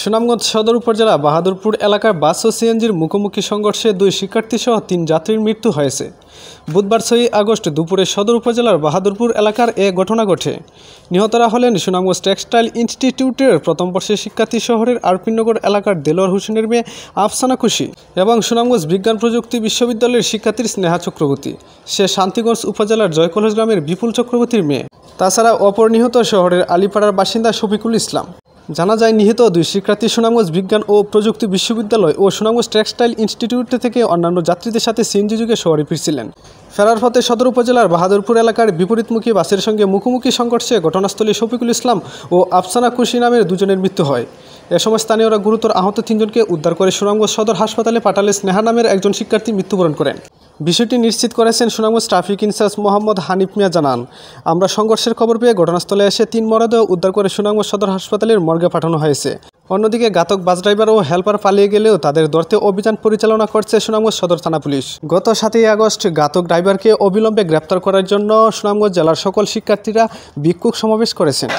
সুনামগঞ্জ সদর উপজেলা বাহাদুরপুর এলাকার বাস ও সিএনজির মুখোমুখি সংঘর্ষে 2 শিক্ষার্থীসহ 3 যাত্রীর মৃত্যু হয়েছে। বুধবার 6 আগস্ট দুপুরে সদর উপজেলার বাহাদুরপুর এলাকার এ ঘটনা ঘটে। নিহতরা হলেন সুনামগঞ্জ টেক্সটাইল ইনস্টিটিউটের প্রথম বর্ষের শিক্ষার্থী শহরের আরপিনগর এলাকার দেলোয়ার হোসেনের মেয়ে আফসানা খুশি এবং সুনামগঞ্জ বিজ্ঞান প্রযুক্তি বিশ্ববিদ্যালয়ের শিক্ষার্থী স্নেহা চক্রবর্তী। সে শান্তিগঞ্জ উপজেলার জয়কলজ গ্রামের বিপুল চক্রবর্তীর মেয়ে। তাছাড়া অপর নিহত শহরের আলিপাড়ার বাসিন্দা শফিকুল ইসলাম। জানা যায়, নিহত 2 শিক্ষার্থী সুনামগঞ্জ বিজ্ঞান ও প্রযুক্তি বিশ্ববিদ্যালয় ও সুনামগঞ্জ টেক্সটাইল ইনস্টিটিউট থেকে অন্যান্য যাত্রীদের সাথে সিএনজি যুগে শহরে ফিরছিলেন। ফেরার পথে সদর উপজেলার বাহাদুরপুর এলাকার বিপরীতমুখী বাসের সঙ্গে মুখোমুখি সংঘর্ষে ঘটনাস্থলে শফিকুল ইসলাম ও আফসানা খুশি নামের 2 জনের মৃত্যু হয়। এ সময় স্থানীয়রা গুরুতর আহত 3 জনকে উদ্ধার করে সুনামগঞ্জ সদর হাসপাতালে পাঠালে স্নেহা নামের একজন শিক্ষার্থী মৃত্যুবরণ করেন। বিষয়টি নিশ্চিত করেছেন সুনামগঞ্জ ট্রাফিক ইনচার্জ মোহাম্মদ হানিফ মিয়া। জানান, আমরা সংঘর্ষের খবর পেয়ে ঘটনাস্থলে এসে 3 মরদেহ উদ্ধার করে সুনামগঞ্জ সদর হাসপাতালের মর্গে পাঠানো হয়েছে। অন্যদিকে ঘাতক বাস ড্রাইভার ও হেল্পার পালিয়ে গেলেও তাদের ধরতে অভিযান পরিচালনা করছে সুনামগঞ্জ সদর থানা পুলিশ। গত 7 আগস্ট ঘাতক ড্রাইভারকে অবিলম্বে গ্রেপ্তার করার জন্য সুনামগঞ্জ জেলার সকল শিক্ষার্থীরা বিক্ষোভ সমাবেশ করেছেন।